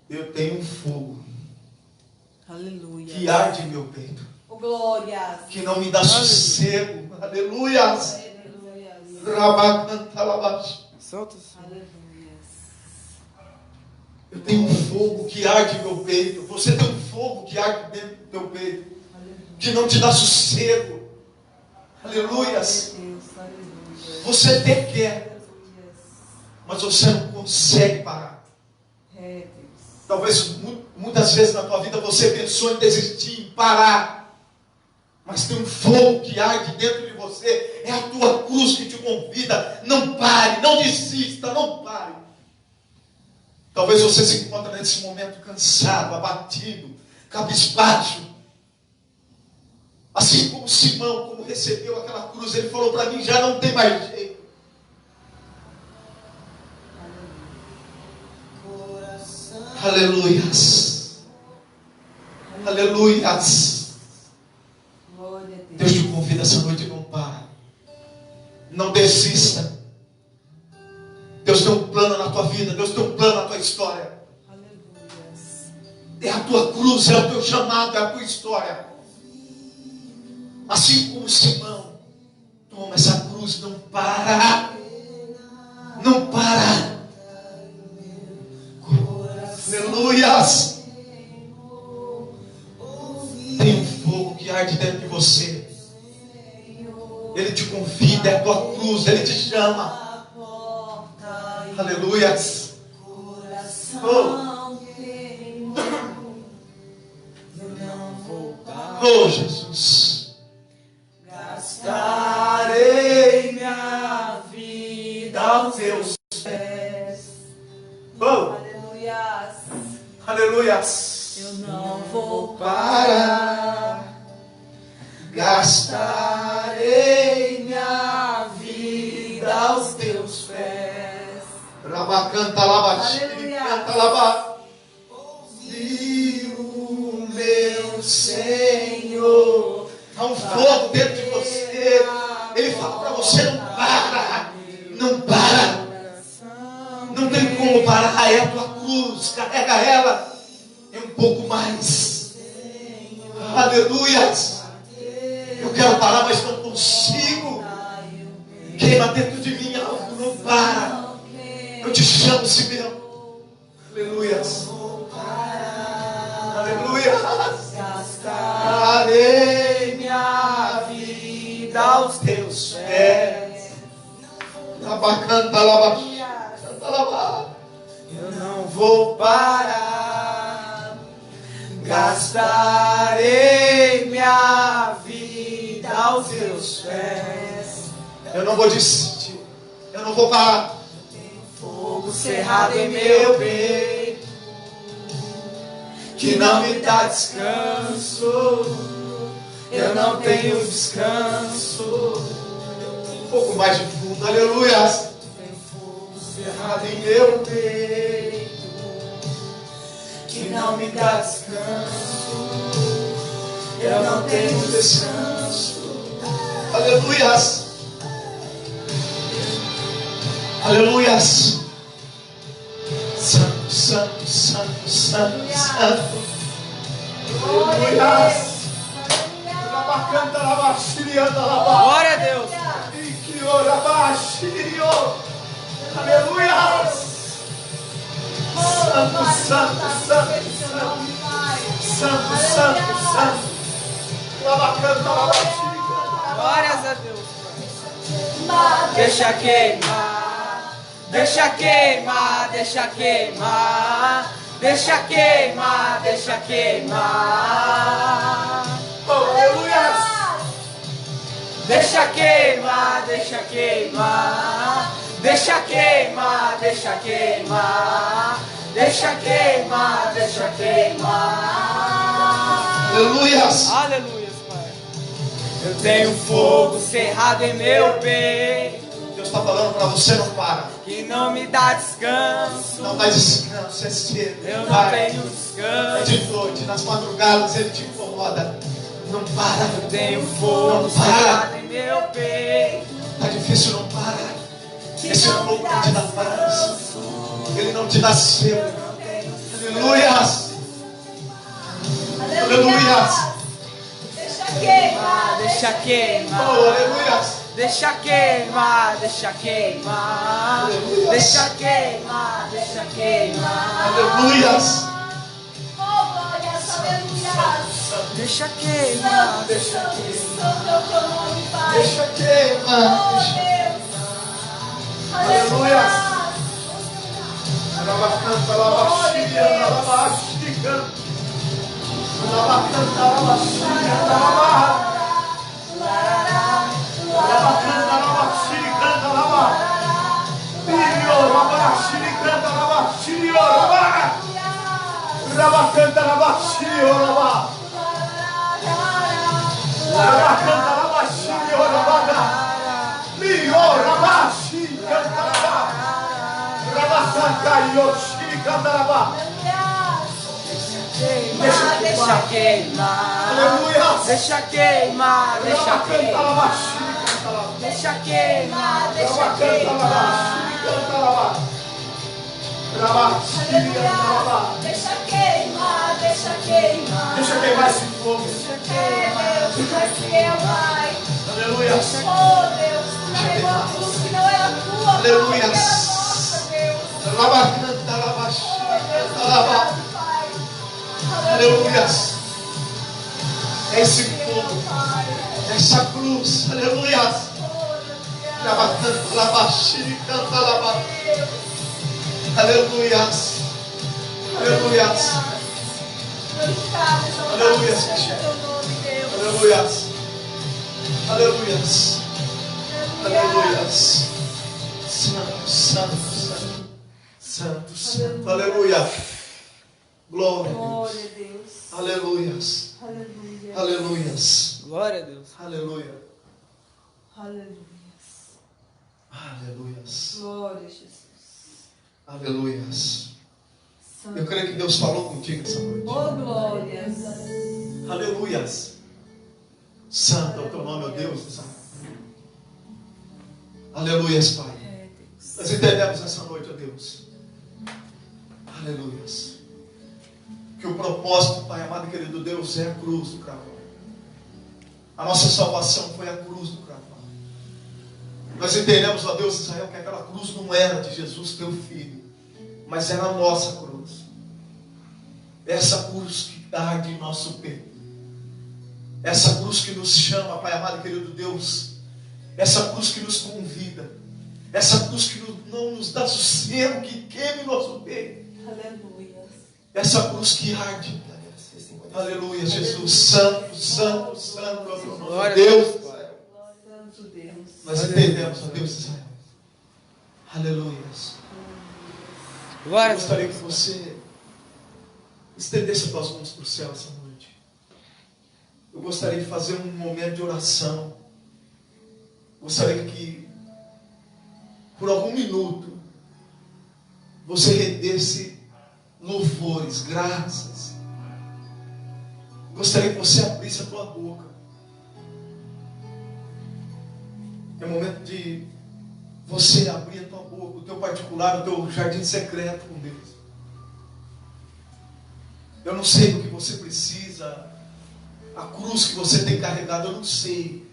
Speaker 4: Eu tenho um fogo
Speaker 3: Aleluia.
Speaker 4: que arde em meu peito,
Speaker 3: Oh, glória.
Speaker 4: que não me dá sossego. Aleluias.
Speaker 3: Aleluia.
Speaker 4: Rabacantalabás.
Speaker 5: Solta.
Speaker 3: Aleluia.
Speaker 4: Eu tenho um fogo que arde em meu peito. Você tem um fogo que arde dentro do teu peito, que não te dá sossego. Aleluias.
Speaker 3: Deus, aleluia.
Speaker 4: Você até quer,
Speaker 3: Aleluia.
Speaker 4: mas você não consegue parar.
Speaker 3: É, Deus.
Speaker 4: Talvez muitas vezes na tua vida você pensou em desistir, em parar. Mas tem um fogo que arde dentro de você. É a tua cruz que te convida. Não pare, não desista, não pare. Talvez você se encontre nesse momento cansado, abatido, cabisbaixo. Assim como Simão, como recebeu aquela cruz, ele falou para mim, já não tem mais jeito. Aleluias. Aleluias.
Speaker 3: Glória a Deus.
Speaker 4: Deus te convida essa noite, não para. Não desista. Deus tem um plano na tua vida. Deus tem um plano na tua história.
Speaker 3: Aleluia.
Speaker 4: É a tua cruz, é o teu chamado, é a tua história. Assim como Simão, toma essa cruz, não para. Não para. Aleluias. Tem um fogo que arde dentro de você. Ele te convida, é a tua cruz, ele te chama. Aleluias. Oh Jesus.
Speaker 5: Gastarei minha vida aos teus pés.
Speaker 4: Oh,
Speaker 3: Aleluia.
Speaker 4: aleluias.
Speaker 3: Eu não vou
Speaker 4: Para.
Speaker 5: Gastarei minha vida aos teus pés.
Speaker 4: Rabacanta labaxi, canta labá.
Speaker 5: Ouvir o meu Senhor.
Speaker 4: Há um fogo dentro de você. Ele fala para você, não para. Não para. Não tem como parar. É a tua cruz. Carrega ela. É um pouco mais. Aleluias. Eu quero parar, mas não consigo. Queima dentro de mim algo. Não para. Eu te chamo, Simeão. Aleluias. Aleluias.
Speaker 5: Gastarei minha vida aos teus pés.
Speaker 4: Rabacanta labaxi, canta labá.
Speaker 5: Eu não vou parar. Gastarei minha vida aos teus pés.
Speaker 4: Eu não vou desistir. Eu não vou parar.
Speaker 5: Fogo cerrado em meu peito, que não me dá descanso. Eu não tenho descanso.
Speaker 4: Um pouco mais de fundo. Aleluias.
Speaker 5: cerrado em meu peito, que não me dá descanso. Eu não tenho descanso.
Speaker 4: Aleluias. Aleluias. Santo, santo, santo, santo, santo. Aleluias.
Speaker 5: Glória a Deus.
Speaker 4: Aleluia! Santo, santo, santo, santo, santo, santo.
Speaker 5: Glórias a Deus. Deixa queimar, deixa queimar, deixa queimar, deixa queimar, deixa queimar.
Speaker 4: Aleluia!
Speaker 5: Deixa queimar, deixa queimar, deixa queimar, deixa queimar, deixa queimar, deixa queimar.
Speaker 4: Aleluias!
Speaker 5: Aleluia, Pai. Eu tenho fogo cerrado em meu peito,
Speaker 4: Deus está falando para você, não para.
Speaker 5: que não me dá descanso.
Speaker 4: Não dá descanso, é cedo.
Speaker 5: Eu não
Speaker 4: Vai.
Speaker 5: tenho
Speaker 4: É
Speaker 5: descanso.
Speaker 4: de noite, nas madrugadas ele te incomoda. Não para.
Speaker 5: Eu tenho fogo
Speaker 4: Não para.
Speaker 5: cerrado em meu peito,
Speaker 4: Tá difícil, não para. Esse fogo não te dá paz. Ele não te dá sede. Aleluias! Aleluias!
Speaker 3: Deixa queimar,
Speaker 5: deixa
Speaker 4: Oh,
Speaker 5: queimar.
Speaker 4: aleluias!
Speaker 5: Deixa queimar, deixa queimar,
Speaker 4: Aleluia.
Speaker 5: deixa queimar, deixa queimar,
Speaker 4: Aleluias!
Speaker 3: Oh, glórias, aleluia.
Speaker 5: deixa queimar,
Speaker 3: Deixa santo é o teu nome, Pai.
Speaker 4: Deixa queimar.
Speaker 3: Oh, Deus.
Speaker 4: Aleluia.
Speaker 5: deixa queimar, deixa queimar, deixa queimar, deixa queimar, deixa queimar.
Speaker 3: Deixa queimar, deixa queimar.
Speaker 4: Deixa queimar esse fogo.
Speaker 3: É, Deus, tu és fiel, Pai.
Speaker 4: Aleluia.
Speaker 3: Oh, Deus, tu carregou a cruz que não era tua,
Speaker 4: Aleluia.
Speaker 3: Pai, que era nossa, Deus.
Speaker 4: Labacanta, labaxi, laba.
Speaker 3: Pai.
Speaker 4: Aleluia. Esse fogo,
Speaker 3: Pai.
Speaker 4: essa cruz. Aleluia. Labacanta, labaxi, canta, laba. Aleluia. Aleluia.
Speaker 3: Glorificado,
Speaker 4: Aleluia,
Speaker 3: exaltado seja o teu nome, Deus.
Speaker 4: Aleluia. Aleluia. Aleluia. Santo, santo, santo. Santo, santo. Aleluia. Glória a
Speaker 3: Glória
Speaker 4: Deus.
Speaker 3: a Deus.
Speaker 4: Aleluia.
Speaker 3: Aleluia.
Speaker 4: Aleluia.
Speaker 5: Glória a Deus.
Speaker 4: Aleluia.
Speaker 3: Aleluia.
Speaker 4: Aleluia.
Speaker 3: Glória a Jesus.
Speaker 4: Aleluia.
Speaker 3: Santo.
Speaker 4: Eu creio que Deus falou contigo essa noite.
Speaker 3: Oh, glórias.
Speaker 4: Aleluia. Santo é o teu nome, ó Deus. Aleluia, Pai.
Speaker 3: É, Deus.
Speaker 4: Nós entendemos essa noite, ó Deus. Aleluia. Que o propósito, Pai amado e querido Deus, é a cruz do Calvário. A nossa salvação foi a cruz do Calvário. Nós entendemos, ó Deus Israel, que aquela cruz não era de Jesus, teu filho, mas era a nossa cruz. Essa cruz que arde em nosso peito. Essa cruz que nos chama, Pai amado e querido Deus. Essa cruz que nos convida. Essa cruz que não nos dá sossego, que queime nosso peito.
Speaker 3: Aleluia.
Speaker 4: Essa cruz que arde. Aleluia, Jesus. Santo, santo, santo é o teu nome.
Speaker 5: Glória a
Speaker 4: Deus.
Speaker 5: Pai.
Speaker 3: Santo Deus.
Speaker 4: Nós entendemos, ó Deus Israel. Aleluia. Eu
Speaker 5: Glória a
Speaker 4: gostaria
Speaker 5: Deus.
Speaker 4: que você estendesse as tuas mãos para o céu essa noite. Eu gostaria de fazer um momento de oração. Gostaria que, por algum minuto, você rendesse louvores, graças. Gostaria que você abrisse a tua boca. É momento de você abrir a tua boca, o teu particular, o teu jardim secreto com Deus. Eu não sei do que você precisa, a cruz que você tem carregado, eu não sei.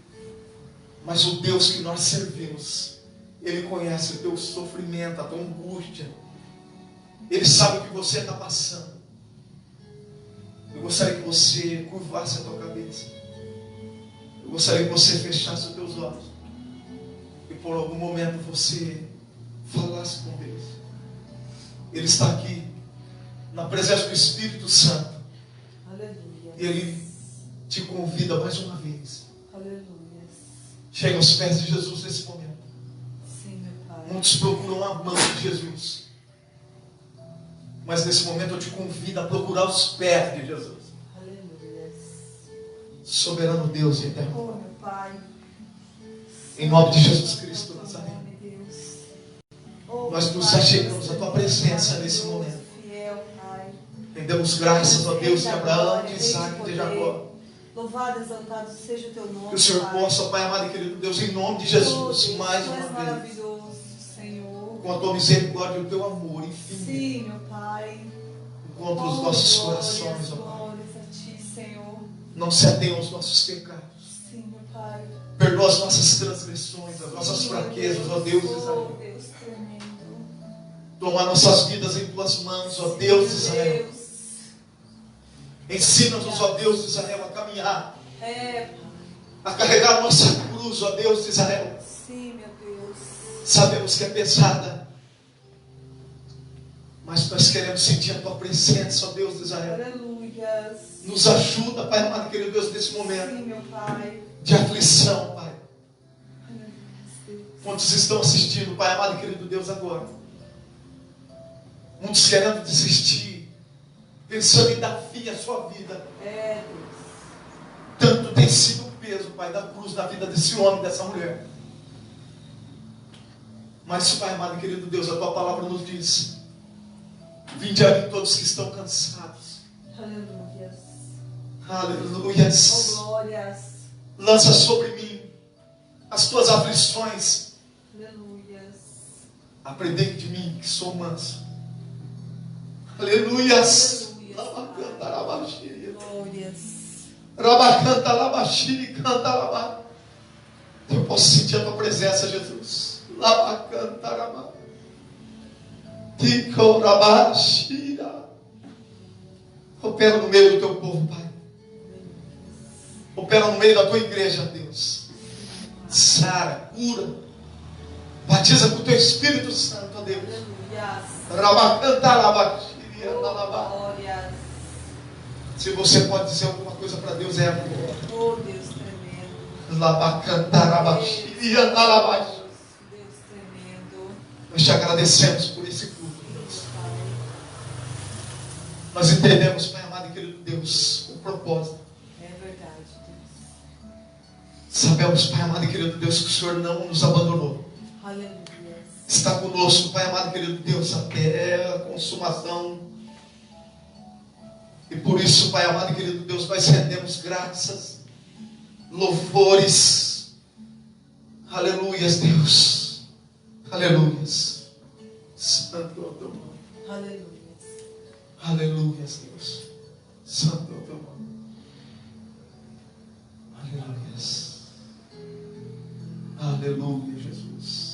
Speaker 4: Mas o Deus que nós servimos, Ele conhece o teu sofrimento, a tua angústia. Ele sabe o que você está passando. Eu gostaria que você curvasse a tua cabeça. Eu gostaria que você fechasse os teus olhos. E por algum momento você falasse com Deus. Ele está aqui, na presença do Espírito Santo.
Speaker 1: Aleluia.
Speaker 4: E Ele te convida mais uma vez.
Speaker 1: Aleluia.
Speaker 4: Chega aos pés de Jesus nesse momento.
Speaker 1: Sim, meu Pai.
Speaker 4: Muitos procuram a mão de Jesus. Mas nesse momento eu te convido a procurar os pés de Jesus.
Speaker 1: Aleluia.
Speaker 4: Soberano Deus e eterno.
Speaker 1: Oh, meu Pai.
Speaker 4: Em nome de Jesus Cristo
Speaker 1: Em
Speaker 4: Nazareno.
Speaker 1: nome de Deus. Oh,
Speaker 4: Nós
Speaker 1: meu
Speaker 4: nos
Speaker 1: Pai,
Speaker 4: achegamos à tua presença nesse
Speaker 1: maravilhoso,
Speaker 4: momento.
Speaker 1: Fiel, Pai.
Speaker 4: Rendemos graças a Deus de
Speaker 1: Rei da
Speaker 4: Abraão,
Speaker 1: glória,
Speaker 4: de
Speaker 1: Rei de
Speaker 4: Isaac e de
Speaker 1: poder.
Speaker 4: Jacó.
Speaker 1: Louvado, exaltado seja o teu nome.
Speaker 4: Que o Senhor
Speaker 1: Pai.
Speaker 4: possa, Pai amado e querido Deus, em nome de
Speaker 1: Oh,
Speaker 4: Jesus,
Speaker 1: Deus,
Speaker 4: mais
Speaker 1: tu és
Speaker 4: uma vez,
Speaker 1: maravilhoso, Senhor.
Speaker 4: com a tua misericórdia e o teu amor infinito,
Speaker 1: Sim, meu Pai.
Speaker 4: encontra os
Speaker 1: Oh,
Speaker 4: nossos
Speaker 1: glórias,
Speaker 4: corações, ó Pai.
Speaker 1: glórias a ti, Senhor.
Speaker 4: Não se atenham aos nossos pecados.
Speaker 1: Sim, meu Pai.
Speaker 4: Perdoa as nossas transgressões, as nossas
Speaker 1: Sim,
Speaker 4: fraquezas,
Speaker 1: meu
Speaker 4: ó Deus de
Speaker 1: Oh,
Speaker 4: Israel.
Speaker 1: Deus tremendo.
Speaker 4: Toma nossas vidas em tuas mãos, ó Deus de
Speaker 1: Sim,
Speaker 4: Israel.
Speaker 1: Deus.
Speaker 4: Ensina-nos, ó Deus de Israel, a caminhar,
Speaker 1: É, Pai.
Speaker 4: a carregar nossa cruz, ó Deus de Israel.
Speaker 1: Sim, meu Deus.
Speaker 4: Sabemos que é pesada, mas nós queremos sentir a tua presença, ó Deus de Israel.
Speaker 1: Aleluias.
Speaker 4: Nos ajuda, Pai amado, querido Deus, nesse momento
Speaker 1: Sim, meu Pai.
Speaker 4: de aflição, Pai.
Speaker 1: Aleluia, Deus.
Speaker 4: Quantos estão assistindo, Pai amado e querido Deus, agora? Muitos querendo desistir, pensando em dar fim à sua vida.
Speaker 1: É, Deus.
Speaker 4: Tanto tem sido o peso, Pai, da cruz na vida desse homem, dessa mulher. Mas, Pai amado e querido Deus, a tua palavra nos diz: vinde a mim todos que estão cansados.
Speaker 1: Aleluias.
Speaker 4: Aleluias.
Speaker 1: Oh, glórias.
Speaker 4: Lança sobre mim as tuas aflições.
Speaker 1: Aleluias.
Speaker 4: Aprendei de mim, que sou manso. Aleluias.
Speaker 1: Aleluias.
Speaker 4: Labacanta, labaxiri.
Speaker 1: Glórias.
Speaker 4: Rabacanta, labaxiri, canta, labá. Eu posso sentir a tua presença, Jesus. Labacanta, labá. Tico, rabaxira. Opera no meio do teu povo, Pai. Opera no meio da tua igreja, Deus. Sara, cura. Batiza com o teu Espírito Santo, ó Deus.
Speaker 1: Aleluias.
Speaker 4: Rabacanta, labaxiri,
Speaker 1: Oh,
Speaker 4: labá.
Speaker 1: glórias.
Speaker 4: Se você pode dizer alguma coisa para Deus, é agora.
Speaker 1: Oh, Deus tremendo.
Speaker 4: Labacanta, labaxiri, labá.
Speaker 1: Deus tremendo.
Speaker 4: Nós te agradecemos por esse culto, Deus.
Speaker 1: Pai.
Speaker 4: Nós entendemos, Pai amado e querido Deus, o propósito.
Speaker 1: É verdade, Deus.
Speaker 4: Sabemos, Pai amado e querido Deus, que o Senhor não nos abandonou.
Speaker 1: Aleluia.
Speaker 4: Está conosco, Pai amado e querido Deus, até a consumação. E por isso, Pai amado e querido Deus, nós rendemos graças, louvores. Aleluias, Deus. Aleluias. Santo é o teu nome.
Speaker 1: Aleluia.
Speaker 4: Aleluias, Deus. Santo é o teu nome. Aleluias. Aleluia, Jesus.